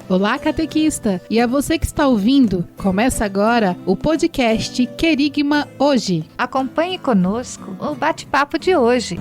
Olá, catequista! E a você que está ouvindo, começa agora o podcast Querigma Hoje. Acompanhe conosco o bate-papo de hoje.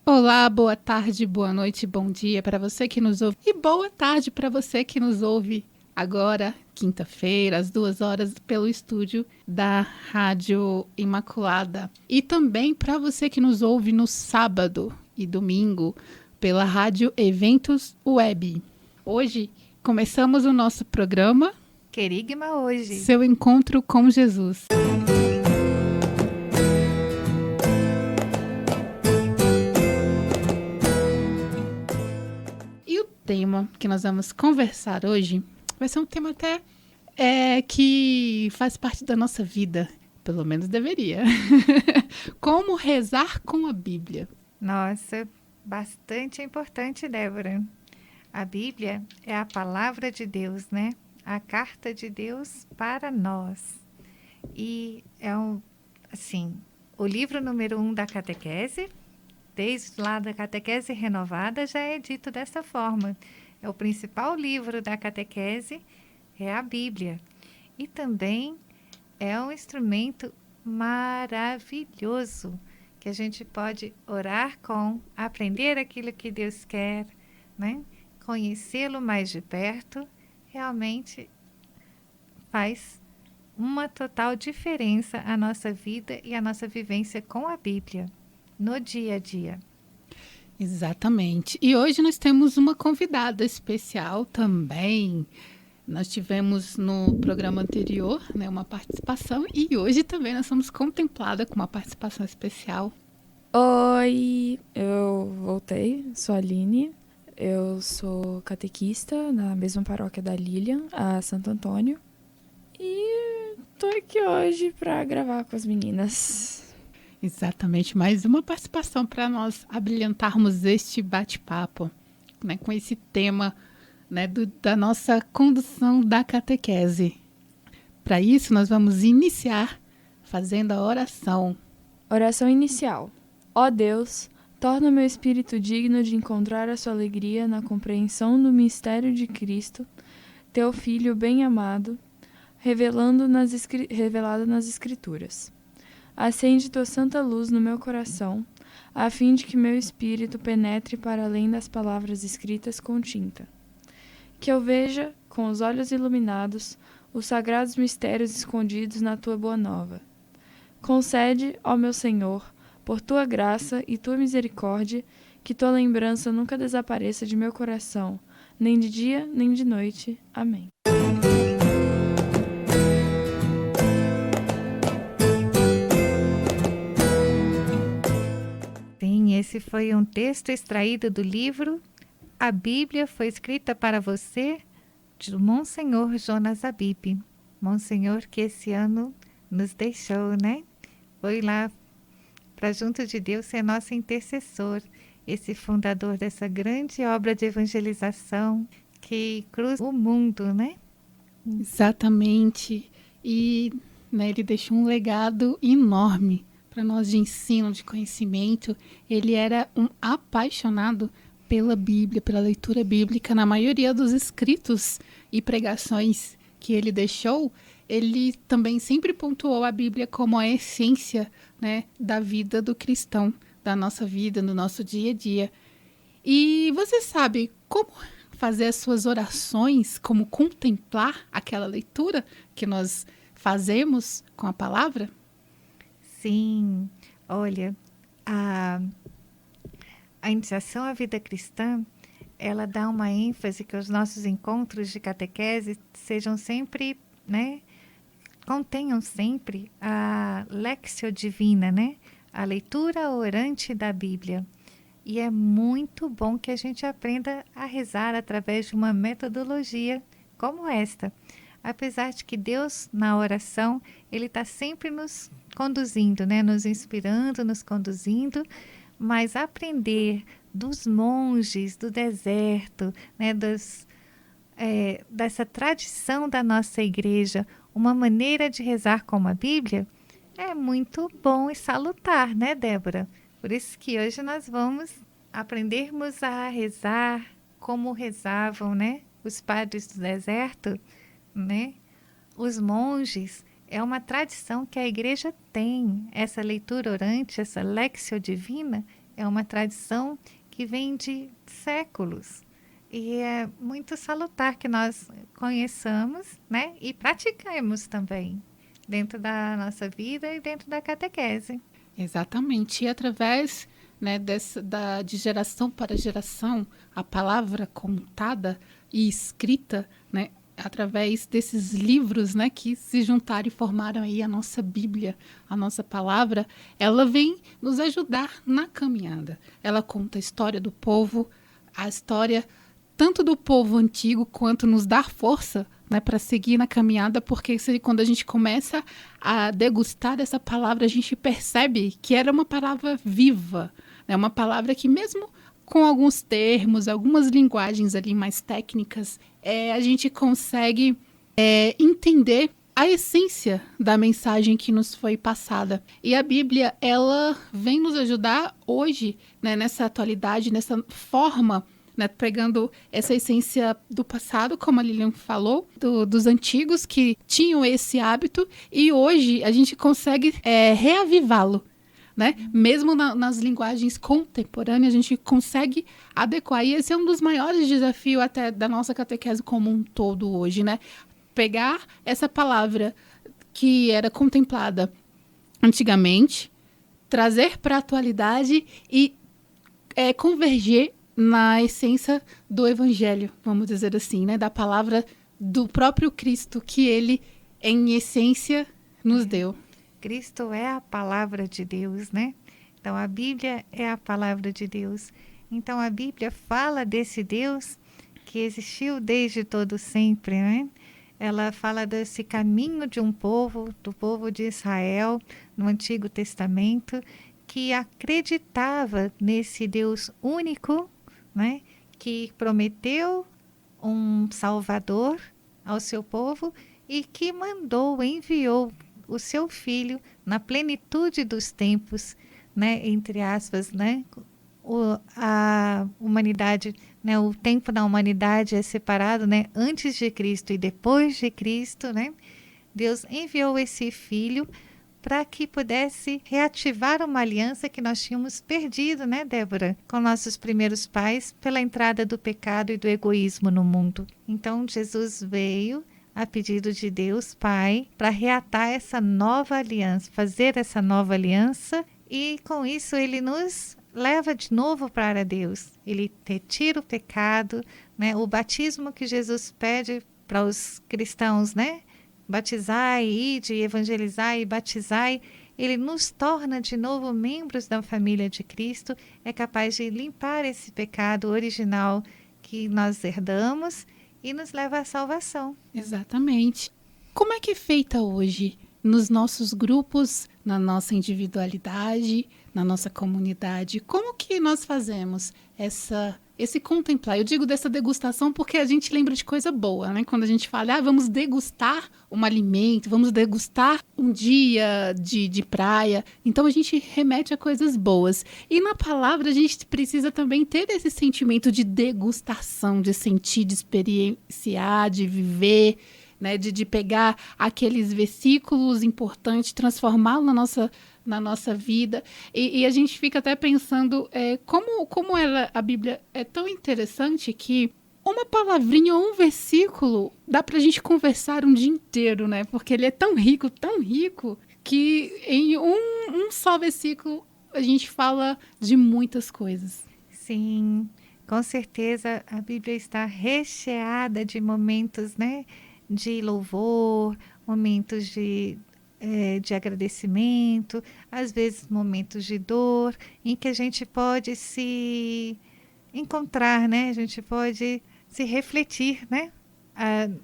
Olá, boa tarde, boa noite, bom dia para você que nos ouve. E boa tarde para você que nos ouve agora, quinta-feira, às 2h, pelo estúdio da Rádio Imaculada. E também para você que nos ouve no sábado e domingo, pela Rádio Eventos Web. Hoje começamos o nosso programa Querigma Hoje. Seu encontro com Jesus. E o tema que nós vamos conversar hoje vai ser um tema até que faz parte da nossa vida, pelo menos deveria. Como rezar com a Bíblia. Nossa, bastante importante, Débora. A Bíblia é a palavra de Deus, né? A carta de Deus para nós. E é o livro número 1 da catequese, desde lá da catequese renovada, já é dito dessa forma. É o principal livro da catequese, é a Bíblia. E também é um instrumento maravilhoso, que a gente pode orar com, aprender aquilo que Deus quer, né? Conhecê-lo mais de perto, realmente faz uma total diferença a nossa vida e a nossa vivência com a Bíblia, no dia a dia. Exatamente. E hoje nós temos uma convidada especial também. Nós tivemos no programa anterior, né, uma participação, e hoje também nós somos contempladas com uma participação especial. Oi, eu voltei, sou a Aline, eu sou catequista na mesma paróquia da Lilian, a Santo Antônio, e tô aqui hoje para gravar com as meninas. Exatamente, mais uma participação para nós abrilhantarmos este bate-papo, né, com esse tema, né, da nossa condução da catequese. Para isso, nós vamos iniciar fazendo a oração. Oração inicial. Ó Deus, torna meu espírito digno de encontrar a sua alegria na compreensão do mistério de Cristo, teu Filho bem-amado, revelado nas Escrituras. Acende tua santa luz no meu coração, a fim de que meu espírito penetre para além das palavras escritas com tinta. Que eu veja, com os olhos iluminados, os sagrados mistérios escondidos na tua boa nova. Concede, ó meu Senhor, por tua graça e tua misericórdia, que tua lembrança nunca desapareça de meu coração, nem de dia, nem de noite. Amém. Sim, esse foi um texto extraído do livro A Bíblia foi escrita para você, de Monsenhor Jonas Abib. Monsenhor que esse ano nos deixou, né? Foi lá para junto de Deus ser nosso intercessor, esse fundador dessa grande obra de evangelização que cruza o mundo, né? Exatamente. E, né, ele deixou um legado enorme para nós de ensino, de conhecimento. Ele era um apaixonado pela Bíblia, pela leitura bíblica. Na maioria dos escritos e pregações que ele deixou, ele também sempre pontuou a Bíblia como a essência, né, da vida do cristão, da nossa vida, no nosso dia a dia. E você sabe como fazer as suas orações, como contemplar aquela leitura que nós fazemos com a palavra? Sim, olha, a iniciação à vida cristã, ela dá uma ênfase que os nossos encontros de catequese sejam sempre, né, contenham sempre a Lectio Divina, né, a leitura orante da Bíblia. E é muito bom que a gente aprenda a rezar através de uma metodologia como esta. Apesar de que Deus, na oração, Ele está sempre nos conduzindo, né, nos inspirando, nos conduzindo, mas aprender dos monges do deserto, né, dessa tradição da nossa igreja, uma maneira de rezar como a Bíblia, é muito bom e salutar, né, Débora? Por isso que hoje nós vamos aprendermos a rezar como rezavam, né, os padres do deserto, né, os monges. É uma tradição que a igreja tem. Essa leitura orante, essa Lectio Divina, é uma tradição que vem de séculos. E é muito salutar que nós conheçamos, né, e praticamos também dentro da nossa vida e dentro da catequese. Exatamente. E através, né, de geração para geração, a palavra contada e escrita, né, através desses livros, né, que se juntaram e formaram aí a nossa Bíblia, a nossa palavra, ela vem nos ajudar na caminhada. Ela conta a história do povo, a história tanto do povo antigo, quanto nos dar força, né, para seguir na caminhada, porque quando a gente começa a degustar essa palavra, a gente percebe que era uma palavra viva, né, uma palavra que mesmo com alguns termos, algumas linguagens ali mais técnicas, a gente consegue entender a essência da mensagem que nos foi passada. E a Bíblia, ela vem nos ajudar hoje, né, nessa atualidade, nessa forma, né, pegando essa essência do passado, como a Lilian falou, dos antigos que tinham esse hábito, e hoje a gente consegue reavivá-lo. Né? Mesmo nas linguagens contemporâneas, a gente consegue adequar. E esse é um dos maiores desafios até da nossa catequese como um todo hoje, né? Pegar essa palavra que era contemplada antigamente, trazer para a atualidade e converger na essência do evangelho, vamos dizer assim, né? Da palavra do próprio Cristo que ele, em essência, nos deu. Cristo é a palavra de Deus, né? Então, a Bíblia é a palavra de Deus. Então, a Bíblia fala desse Deus que existiu desde todo sempre, né? Ela fala desse caminho de um povo, do povo de Israel, no Antigo Testamento, que acreditava nesse Deus único, né? Que prometeu um Salvador ao seu povo e que enviou o seu filho na plenitude dos tempos, né, entre aspas, né, a humanidade, né, o tempo da humanidade é separado, né, antes de Cristo e depois de Cristo, né, Deus enviou esse filho para que pudesse reativar uma aliança que nós tínhamos perdido, né, Débora, com nossos primeiros pais pela entrada do pecado e do egoísmo no mundo. Então Jesus veio a pedido de Deus Pai, para reatar essa nova aliança, fazer essa nova aliança, e com isso ele nos leva de novo para Deus. Ele retira o pecado, né? O batismo que Jesus pede para os cristãos, né? Batizai, ide, evangelizai e batizai. Ele nos torna de novo membros da família de Cristo, é capaz de limpar esse pecado original que nós herdamos e nos leva à salvação. Exatamente. Como é que é feita hoje nos nossos grupos, na nossa individualidade, na nossa comunidade? Como que nós fazemos esse contemplar? Eu digo dessa degustação porque a gente lembra de coisa boa, né? Quando a gente fala, vamos degustar um alimento, vamos degustar um dia de praia. Então a gente remete a coisas boas. E na palavra a gente precisa também ter esse sentimento de degustação, de sentir, de experienciar, de viver, né? De pegar aqueles versículos importantes, transformá-los na nossa vida, e a gente fica até pensando como a Bíblia é tão interessante que uma palavrinha ou um versículo dá pra gente conversar um dia inteiro, né? Porque ele é tão rico, que em um só versículo a gente fala de muitas coisas. Sim, com certeza a Bíblia está recheada de momentos, né? De louvor, momentos de agradecimento, às vezes momentos de dor, em que a gente pode se encontrar, né? A gente pode se refletir, né?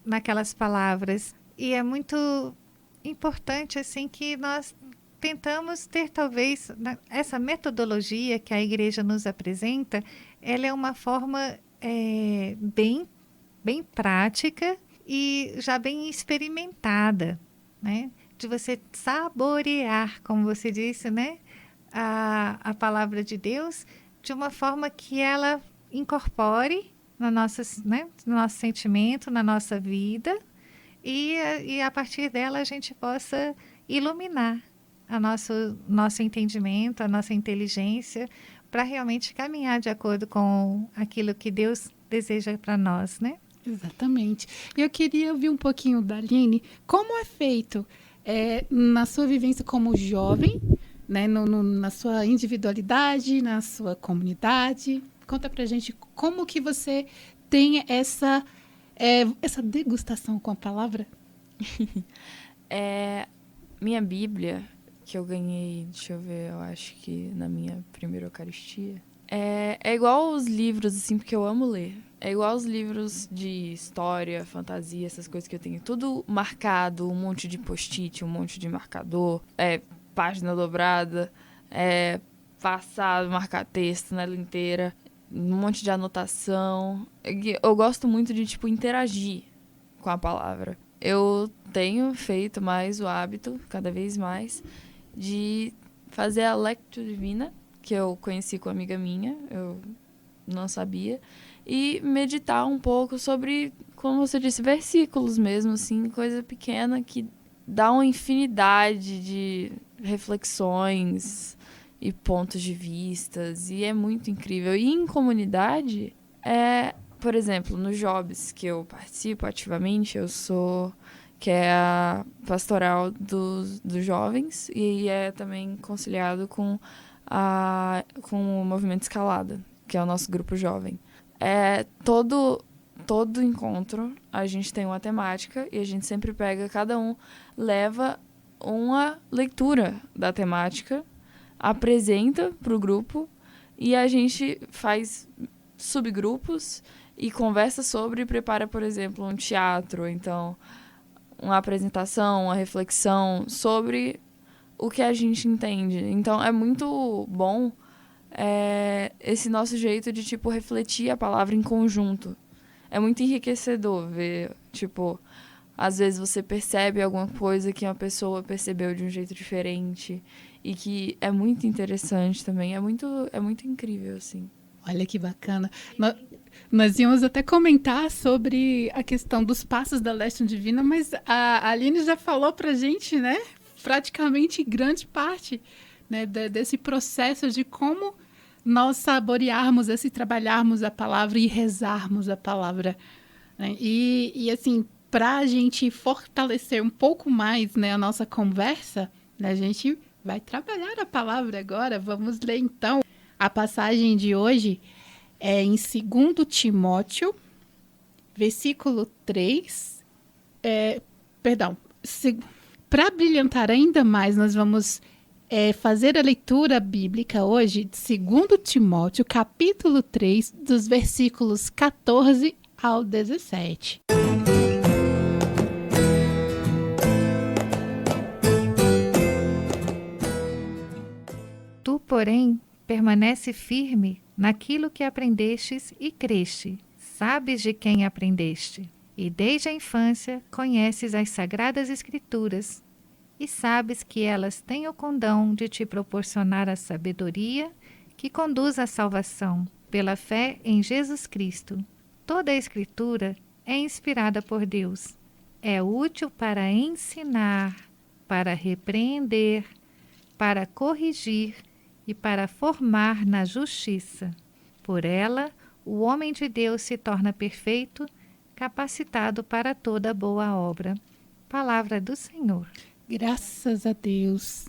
Naquelas palavras. E é muito importante, assim, que nós tentamos ter, talvez, essa metodologia que a igreja nos apresenta, ela é uma forma bem prática e já bem experimentada, né? De você saborear, como você disse, né? A palavra de Deus, de uma forma que ela incorpore no nosso sentimento, na nossa vida, e a partir dela a gente possa iluminar nosso entendimento, a nossa inteligência, para realmente caminhar de acordo com aquilo que Deus deseja para nós, né? Exatamente. Eu queria ouvir um pouquinho da Aline, como é feito na sua vivência como jovem, né, na sua individualidade, na sua comunidade. Conta pra gente como que você tem essa degustação com a palavra. Minha Bíblia, que eu ganhei, deixa eu ver, eu acho que na minha primeira Eucaristia, é igual os livros, assim, porque eu amo ler. É igual os livros de história, fantasia, essas coisas que eu tenho. Tudo marcado, um monte de post-it, um monte de marcador, página dobrada, passado, marcar texto nela inteira, um monte de anotação. Eu gosto muito de, interagir com a palavra. Eu tenho feito mais o hábito, cada vez mais, de fazer a Lectio Divina, que eu conheci com uma amiga minha, eu não sabia, e meditar um pouco sobre, como você disse, versículos mesmo, assim, coisa pequena que dá uma infinidade de reflexões e pontos de vistas, e é muito incrível. E em comunidade, por exemplo, no Jobs, que eu participo ativamente, eu sou, que é a pastoral dos jovens, e é também conciliado com o Movimento Escalada, que é o nosso grupo jovem. Todo encontro, a gente tem uma temática e a gente sempre cada um leva uma leitura da temática, apresenta para o grupo e a gente faz subgrupos e conversa sobre e prepara, por exemplo, um teatro, então uma apresentação, uma reflexão sobre o que a gente entende. Então é muito bom esse nosso jeito de, refletir a palavra em conjunto. É muito enriquecedor ver, às vezes você percebe alguma coisa que uma pessoa percebeu de um jeito diferente e que é muito interessante também. É muito incrível, assim. Olha que bacana. Nós íamos até comentar sobre a questão dos passos da Lectio Divina, mas a Aline já falou pra gente, né? Praticamente grande parte, né, desse processo de como nós saborearmos, trabalharmos a palavra e rezarmos a palavra, né? E assim, para a gente fortalecer um pouco mais, né, a nossa conversa, né, a gente vai trabalhar a palavra agora. Vamos ler então a passagem de hoje, em 2 Timóteo, versículo 3. Para brilhantar ainda mais, nós vamos fazer a leitura bíblica hoje de 2 Timóteo, capítulo 3, dos versículos 14 ao 17. Tu, porém, permanece firme naquilo que aprendestes e creste. Sabes de quem aprendeste. E desde a infância conheces as Sagradas Escrituras e sabes que elas têm o condão de te proporcionar a sabedoria que conduz à salvação pela fé em Jesus Cristo. Toda a Escritura é inspirada por Deus. É útil para ensinar, para repreender, para corrigir e para formar na justiça. Por ela, o homem de Deus se torna perfeito, capacitado para toda boa obra. Palavra do Senhor. Graças a Deus.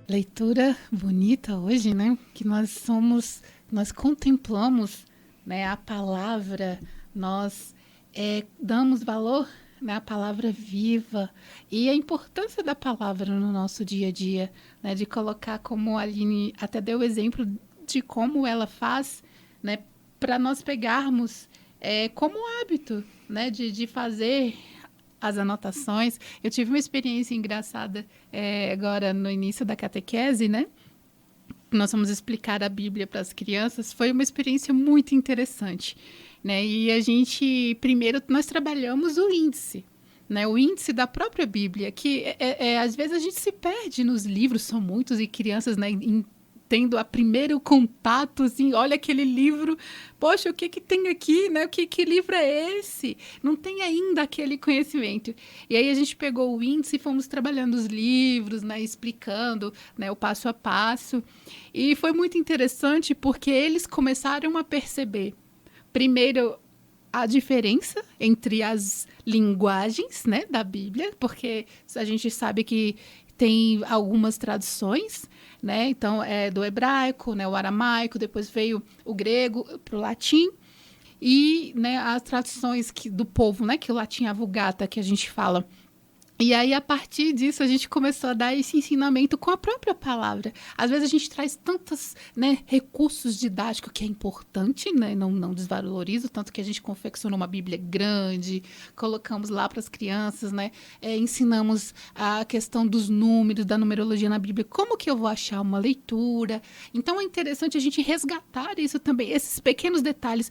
Leitura bonita hoje, né? Que nós contemplamos, né, a palavra, nós damos valor, né, à palavra viva e a importância da palavra no nosso dia a dia, né, de colocar, como a Aline até deu o exemplo de como ela faz, né, para nós pegarmos como hábito, né, de fazer as anotações. Eu tive uma experiência engraçada agora no início da catequese, né? Nós vamos explicar a Bíblia para as crianças. Foi uma experiência muito interessante, né? E primeiro nós trabalhamos o índice, né, o índice da própria Bíblia, que às vezes a gente se perde nos livros, são muitos, e crianças, né, tendo a primeiro contato, assim, olha aquele livro, poxa, o que tem aqui, né? Que livro é esse? Não tem ainda aquele conhecimento. E aí a gente pegou o índice e fomos trabalhando os livros, né? Explicando, né? O passo a passo. E foi muito interessante porque eles começaram a perceber, primeiro, a diferença entre as linguagens, né, da Bíblia, porque a gente sabe que tem algumas traduções, né? Então, é do hebraico, né? O aramaico, depois veio o grego para o latim. E, né, as traduções do povo, né? Que o latim é a Vulgata, que a gente fala. E aí, a partir disso, a gente começou a dar esse ensinamento com a própria palavra. Às vezes, a gente traz tantos, né, recursos didáticos que é importante, né? Não desvalorizo, tanto que a gente confeccionou uma Bíblia grande, colocamos lá para as crianças, né? Ensinamos a questão dos números, da numerologia na Bíblia, como que eu vou achar uma leitura. Então, é interessante a gente resgatar isso também, esses pequenos detalhes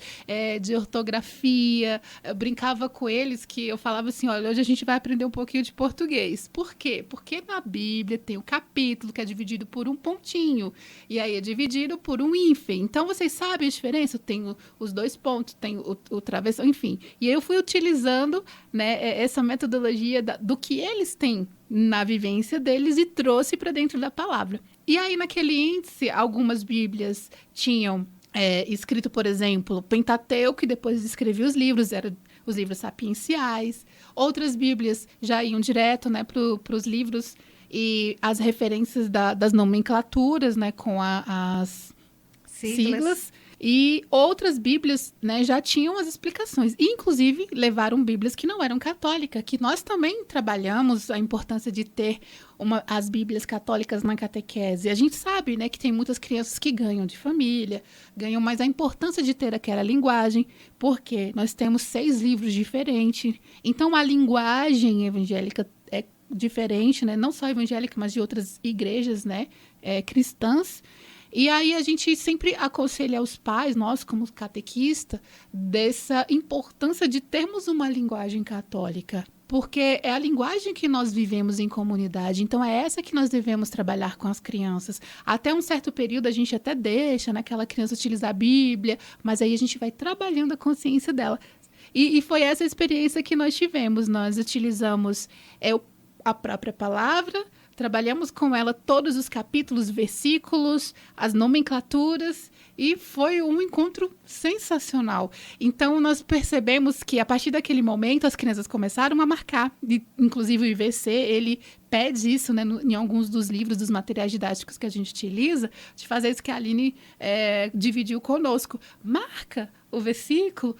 de ortografia. Eu brincava com eles que eu falava assim, olha, hoje a gente vai aprender um pouquinho de português. Por quê? Porque na Bíblia tem o capítulo que é dividido por um pontinho e aí é dividido por um hífen. Então, vocês sabem a diferença? Tem os dois pontos, tem o travessão, enfim. E eu fui utilizando, né, essa metodologia do que eles têm na vivência deles e trouxe para dentro da palavra. E aí, naquele índice, algumas Bíblias tinham escrito, por exemplo, Pentateuco, e depois escrevia os livros, eram os livros sapienciais. Outras Bíblias já iam direto, né, para os livros e as referências das nomenclaturas, né, com as siglas. E outras Bíblias, né, já tinham as explicações. E, inclusive, levaram Bíblias que não eram católicas, que nós também trabalhamos a importância de ter as Bíblias católicas na catequese. A gente sabe, né, que tem muitas crianças que ganham de família, ganham mais a importância de ter aquela linguagem, porque nós temos 6 livros diferentes. Então, a linguagem evangélica é diferente, né, não só evangélica, mas de outras igrejas, né, cristãs. E aí a gente sempre aconselha os pais, nós como catequista, dessa importância de termos uma linguagem católica, porque é a linguagem que nós vivemos em comunidade, então é essa que nós devemos trabalhar com as crianças. Até um certo período a gente até deixa, né, aquela criança utilizar a Bíblia, mas aí a gente vai trabalhando a consciência dela. E foi essa experiência que nós tivemos. Nós utilizamos a própria palavra, trabalhamos com ela todos os capítulos, versículos, as nomenclaturas, e foi um encontro sensacional. Então, nós percebemos que, a partir daquele momento, as crianças começaram a marcar. Inclusive, o IVC, ele pede isso, né, em alguns dos livros, dos materiais didáticos que a gente utiliza, de fazer isso que a Aline dividiu conosco. Marca o versículo,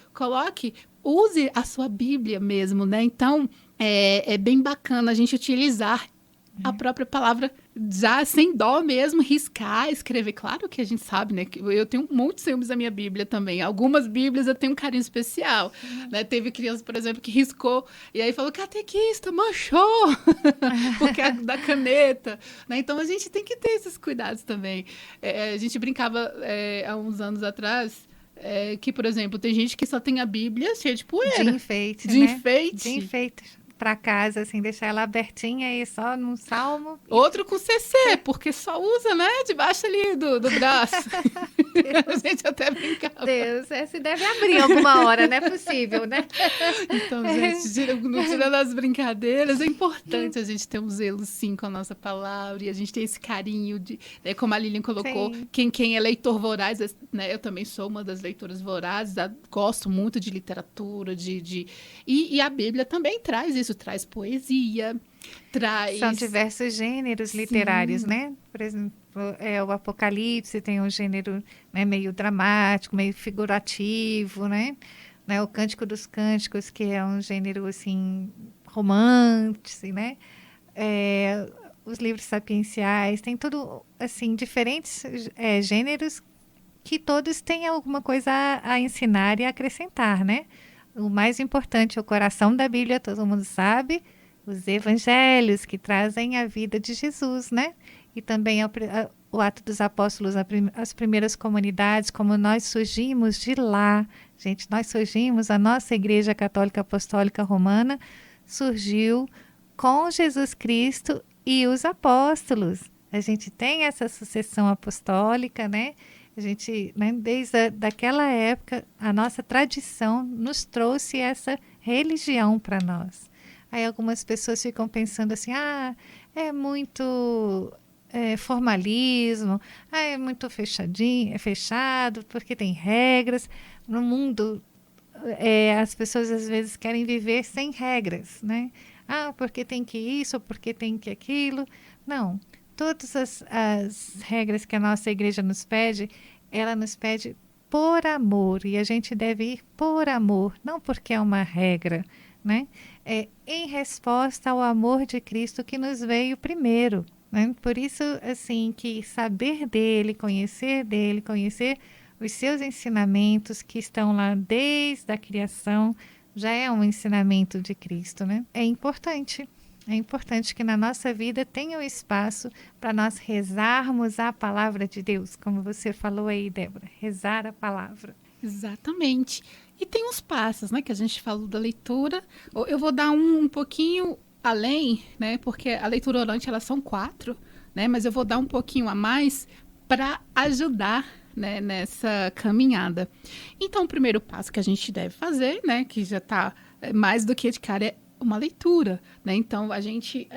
use a sua Bíblia mesmo, né? Então, é bem bacana a gente utilizar a própria palavra, já sem dó mesmo, riscar, escrever. Claro que a gente sabe, né? Que eu tenho um monte de filmes da minha Bíblia também. Algumas Bíblias eu tenho um carinho especial. Né? Teve criança, por exemplo, que riscou e aí falou, catequista, manchou! Porque é da caneta. Né? Então, a gente tem que ter esses cuidados também. A gente brincava há uns anos atrás, que, por exemplo, tem gente que só tem a Bíblia cheia de poeira. De enfeite, de né? enfeite. De enfeite. Para casa, assim, deixar ela abertinha aí só num salmo. Outro com CC, porque só usa, né, debaixo ali do braço. A gente até brincava. Deus, se deve abrir alguma hora, não é possível, né? Então, gente, tirando as brincadeiras, é importante a gente ter um zelo, sim, com a nossa palavra, e a gente ter esse carinho, né, como a Lilian colocou, quem é leitor voraz, né, eu também sou uma das leitoras vorazes, gosto muito de literatura, e a Bíblia também traz isso, traz poesia, traz... São diversos gêneros literários, né? Por exemplo, o Apocalipse tem um gênero, né, meio dramático, meio figurativo, né? O Cântico dos Cânticos, que é um gênero, assim, romântico, né? Os livros sapienciais, tem tudo, assim, diferentes gêneros que todos têm alguma coisa a ensinar e a acrescentar, né? O mais importante é o coração da Bíblia, todo mundo sabe, os evangelhos que trazem a vida de Jesus, né? E também o Ato dos Apóstolos, as primeiras comunidades, como nós surgimos de lá. Gente, nós surgimos, a nossa Igreja Católica Apostólica Romana surgiu com Jesus Cristo e os apóstolos. A gente tem essa sucessão apostólica, né? A gente, né, desde daquela época, a nossa tradição nos trouxe essa religião para nós. Aí algumas pessoas ficam pensando assim, é muito formalismo, é muito fechadinho, é fechado, porque tem regras. No mundo, as pessoas às vezes querem viver sem regras, né? Porque tem que isso, porque tem que aquilo. Não. Todas as regras que a nossa igreja nos pede, ela nos pede por amor. E a gente deve ir por amor, não porque é uma regra, né? Em resposta ao amor de Cristo que nos veio primeiro, né? Por isso, assim, que saber dele, conhecer os seus ensinamentos que estão lá desde a criação, já é um ensinamento de Cristo, né? É importante. É importante que na nossa vida tenha um espaço para nós rezarmos a palavra de Deus, como você falou aí, Débora, rezar a palavra. Exatamente. E tem uns passos, né, que a gente falou da leitura. Eu vou dar um pouquinho além, né, porque a leitura orante, elas são 4, né, mas eu vou dar um pouquinho a mais para ajudar, né, nessa caminhada. Então, o primeiro passo que a gente deve fazer, né, que já está mais do que de cara, é uma leitura, né? Então, a gente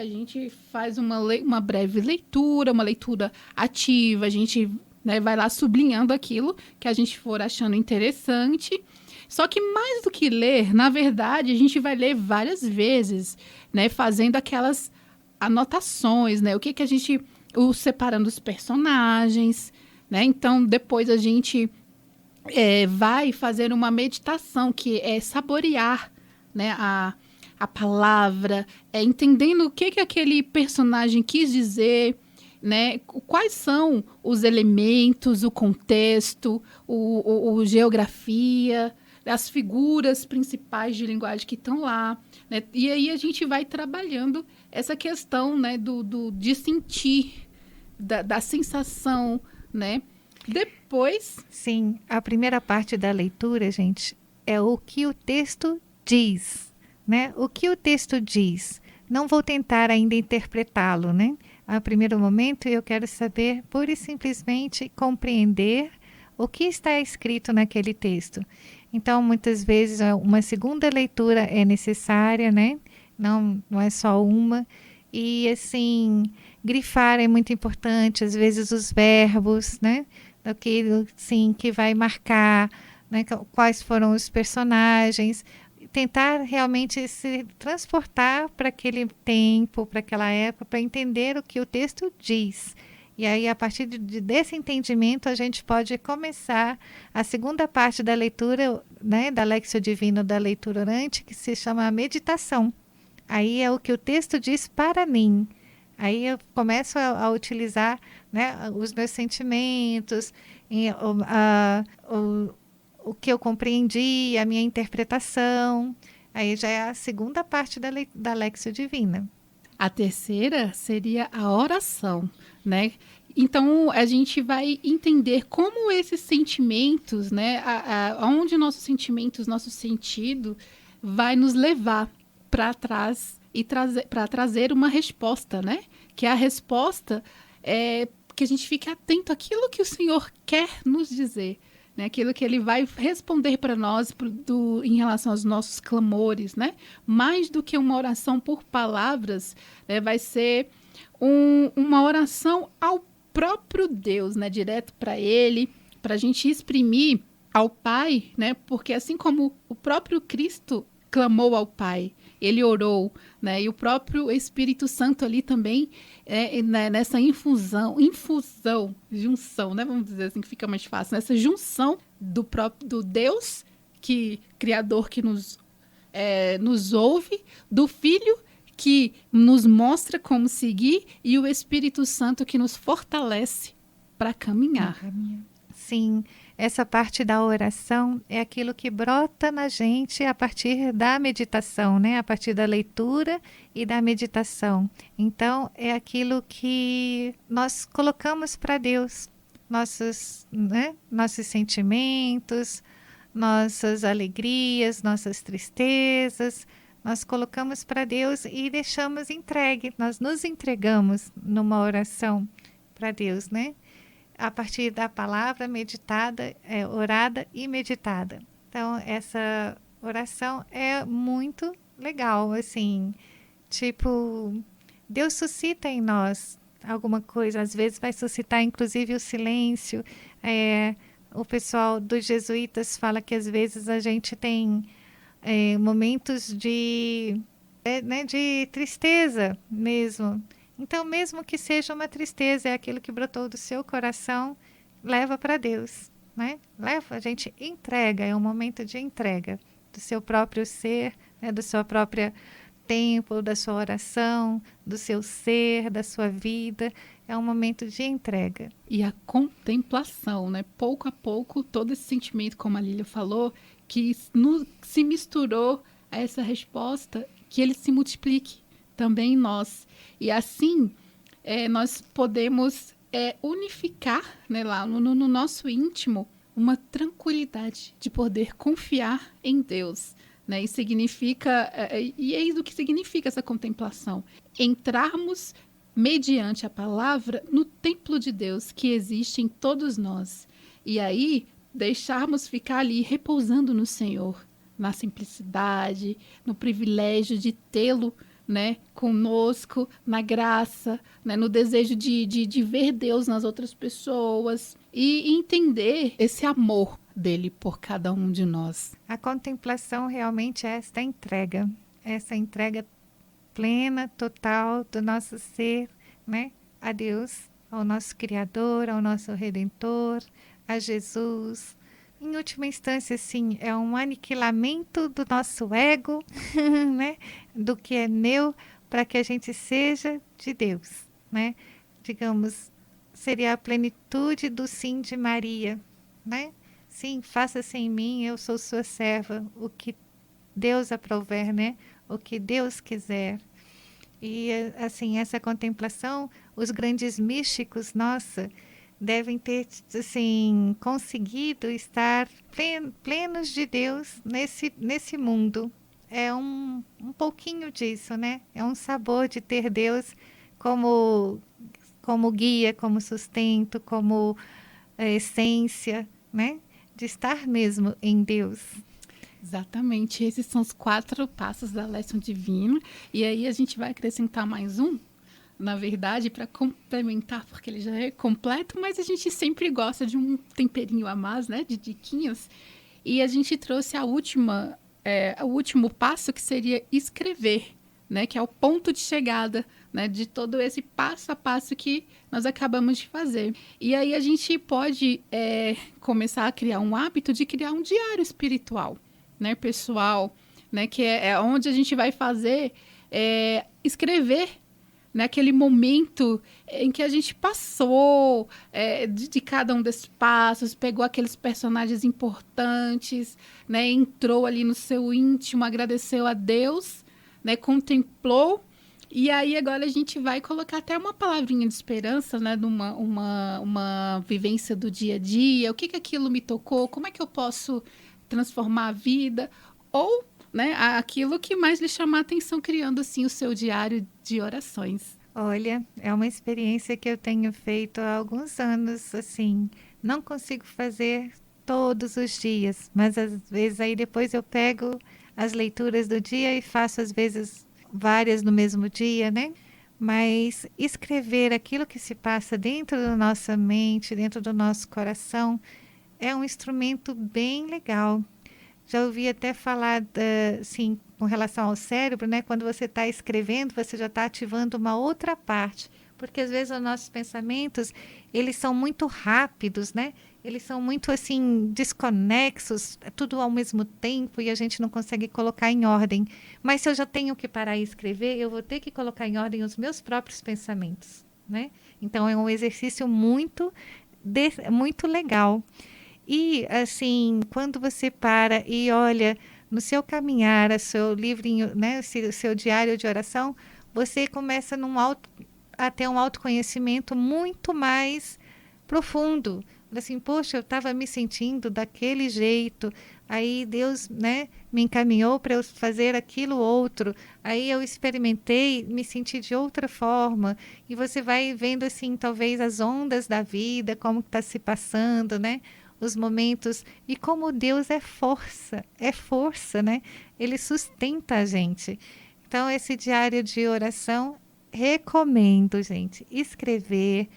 faz uma breve leitura, uma leitura ativa, a gente, né, vai lá sublinhando aquilo que a gente for achando interessante. Só que mais do que ler, na verdade, a gente vai ler várias vezes, né, fazendo aquelas anotações, né? O que a gente... separando os personagens, né? Então, depois a gente vai fazer uma meditação, que é saborear, né, a palavra, entendendo o que aquele personagem quis dizer, né? Quais são os elementos, o contexto, o geografia, as figuras principais de linguagem que estão lá, né? E aí a gente vai trabalhando essa questão, né, de sentir, da sensação, né? Depois... Sim, a primeira parte da leitura, gente, é o que o texto diz, né? O que o texto diz. Não vou tentar ainda interpretá-lo, né? A primeiro momento eu quero saber, pura e simplesmente, compreender o que está escrito naquele texto. Então, muitas vezes, uma segunda leitura é necessária, né? Não é só uma. E, assim, grifar é muito importante, às vezes os verbos, né? Aquilo, sim, que vai marcar, né? Quais foram os personagens. Tentar realmente se transportar para aquele tempo, para aquela época, para entender o que o texto diz. E aí, a partir desse entendimento, a gente pode começar a segunda parte da leitura, né, da Lexio Divina, da leitura orante, que se chama meditação. Aí é o que o texto diz para mim. Aí eu começo a utilizar, né, os meus sentimentos, o que eu compreendi, a minha interpretação. Aí já é a segunda parte da Lexio Divina. A terceira seria a oração, né? Então, a gente vai entender como esses sentimentos, né? Aonde nossos sentimentos, nosso sentido vai nos levar para trás e para trazer uma resposta, né? Que a resposta é que a gente fique atento àquilo que o Senhor quer nos dizer, né? Aquilo que Ele vai responder para nós em relação aos nossos clamores, né? Mais do que uma oração por palavras, né? Vai ser uma oração ao próprio Deus, né? Direto para Ele, para a gente exprimir ao Pai, né? Porque assim como o próprio Cristo clamou ao Pai, Ele orou, né? E o próprio Espírito Santo ali também, nessa junção, né? Vamos dizer assim, que fica mais fácil, nessa junção do Deus, Criador, que nos ouve, do Filho, que nos mostra como seguir, e o Espírito Santo, que nos fortalece para caminhar. Sim, essa parte da oração é aquilo que brota na gente a partir da meditação, né? A partir da leitura e da meditação. Então, é aquilo que nós colocamos para Deus, nossos sentimentos, nossas alegrias, nossas tristezas, nós colocamos para Deus e deixamos entregue. Nós nos entregamos numa oração para Deus, né? A partir da palavra meditada, orada e meditada. Então, essa oração é muito legal, assim, tipo, Deus suscita em nós alguma coisa, às vezes vai suscitar inclusive o silêncio. O pessoal dos jesuítas fala que às vezes a gente tem momentos de tristeza mesmo. Então, mesmo que seja uma tristeza, é aquilo que brotou do seu coração, leva para Deus, né? A gente entrega, é um momento de entrega do seu próprio ser, né? Do seu próprio tempo, da sua oração, do seu ser, da sua vida. É um momento de entrega. E a contemplação, né? Pouco a pouco, todo esse sentimento, como a Lília falou, que se misturou a essa resposta, que ele se multiplique também em nós. E assim, nós podemos unificar, né, lá no nosso íntimo uma tranquilidade de poder confiar em Deus. Né? E significa, e é isso que significa essa contemplação. Entrarmos mediante a palavra no templo de Deus que existe em todos nós. E aí, deixarmos ficar ali repousando no Senhor, na simplicidade, no privilégio de tê-lo, né, conosco, na graça, né, no desejo de ver Deus nas outras pessoas e entender esse amor dele por cada um de nós. A contemplação realmente é essa entrega plena, total do nosso ser, né, a Deus, ao nosso Criador, ao nosso Redentor, a Jesus. Em última instância, sim, é um aniquilamento do nosso ego, né? Do que é meu, para que a gente seja de Deus, né? Digamos, seria a plenitude do sim de Maria, né? Sim, faça-se em mim, eu sou sua serva, o que Deus aprouver, né? O que Deus quiser. E, assim, essa contemplação, os grandes místicos, nossa, devem ter, assim, conseguido estar plenos de Deus nesse mundo. É um pouquinho disso, né? É um sabor de ter Deus como guia, como sustento, como essência, né? De estar mesmo em Deus. Exatamente. Esses são os 4 passos da Léção Divina. E aí a gente vai acrescentar mais um, na verdade, para complementar, porque ele já é completo, mas a gente sempre gosta de um temperinho a mais, né, de diquinhas. E a gente trouxe o último passo, que seria escrever, né, que é o ponto de chegada, né, de todo esse passo a passo que nós acabamos de fazer. E aí a gente pode começar a criar um hábito de criar um diário espiritual, né, pessoal, né, que é onde a gente vai fazer escrever naquele momento em que a gente passou de cada um desses passos, pegou aqueles personagens importantes, né, entrou ali no seu íntimo, agradeceu a Deus, né, contemplou, e aí agora a gente vai colocar até uma palavrinha de esperança, né, uma vivência do dia a dia, o que aquilo me tocou, como é que eu posso transformar a vida, ou, né, aquilo que mais lhe chamar a atenção, criando assim o seu diário de orações. Olha, é uma experiência que eu tenho feito há alguns anos, assim, não consigo fazer todos os dias, mas às vezes aí depois eu pego as leituras do dia e faço às vezes várias no mesmo dia, né? Mas escrever aquilo que se passa dentro da nossa mente, dentro do nosso coração, é um instrumento bem legal. Já ouvi até falar, assim, com relação ao cérebro, né? Quando você está escrevendo, você já está ativando uma outra parte. Porque, às vezes, os nossos pensamentos, eles são muito rápidos, né? Eles são muito, assim, desconexos, tudo ao mesmo tempo, e a gente não consegue colocar em ordem. Mas se eu já tenho que parar e escrever, eu vou ter que colocar em ordem os meus próprios pensamentos, né? Então, é um exercício muito legal. E, assim, quando você para e olha no seu caminhar, o seu livrinho, né, o seu diário de oração, você começa a ter um autoconhecimento muito mais profundo. Assim, poxa, eu estava me sentindo daquele jeito, Aí Deus, né, me encaminhou para eu fazer aquilo outro. Aí eu experimentei, me senti de outra forma. E você vai vendo assim, talvez as ondas da vida, como está se passando, né? Os momentos e como Deus é força, né? Ele sustenta a gente. Então esse diário de oração recomendo, gente, escrever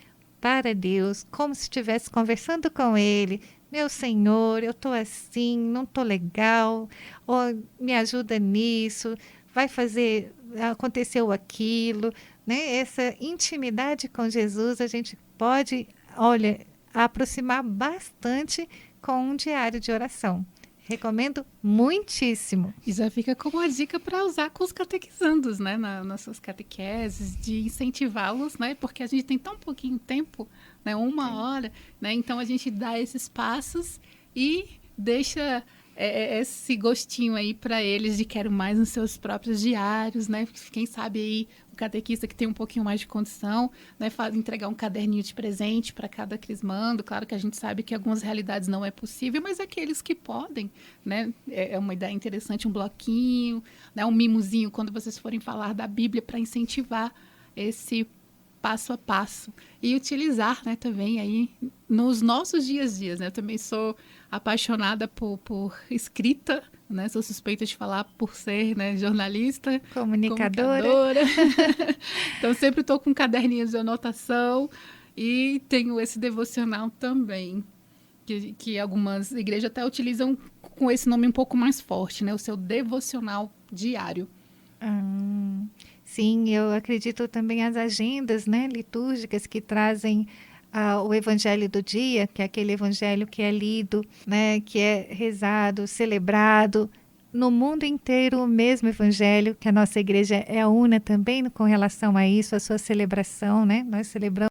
para Deus, como se estivesse conversando com Ele. Meu Senhor, eu estou assim, não estou legal, ou me ajuda nisso, vai fazer, aconteceu aquilo, né? Essa intimidade com Jesus a gente pode, olha, aproximar bastante com um diário de oração. Recomendo muitíssimo. E já fica como uma dica para usar com os catequizandos, né? Nas suas catequeses, de incentivá-los, né? Porque a gente tem tão pouquinho tempo, né? Uma hora, né? Então a gente dá esses passos e deixa esse gostinho aí para eles de quero mais nos seus próprios diários, né? Quem sabe aí o catequista que tem um pouquinho mais de condição, né? Entregar um caderninho de presente para cada crismando. Claro que a gente sabe que algumas realidades não é possível, mas aqueles que podem, né? É uma ideia interessante, um bloquinho, né? Um mimozinho quando vocês forem falar da Bíblia para incentivar esse passo a passo e utilizar, né, também aí nos nossos dias a dias, né? Eu também sou apaixonada por escrita, né? Sou suspeita de falar por ser, né, jornalista, comunicadora. Então sempre estou com caderninhos de anotação e tenho esse devocional também, que algumas igrejas até utilizam com esse nome um pouco mais forte, né? O seu devocional diário. Sim, eu acredito também as agendas, né, litúrgicas que trazem o evangelho do dia, que é aquele evangelho que é lido, né, que é rezado, celebrado. No mundo inteiro, o mesmo evangelho, que a nossa igreja é una também com relação a isso, a sua celebração, né? Nós celebramos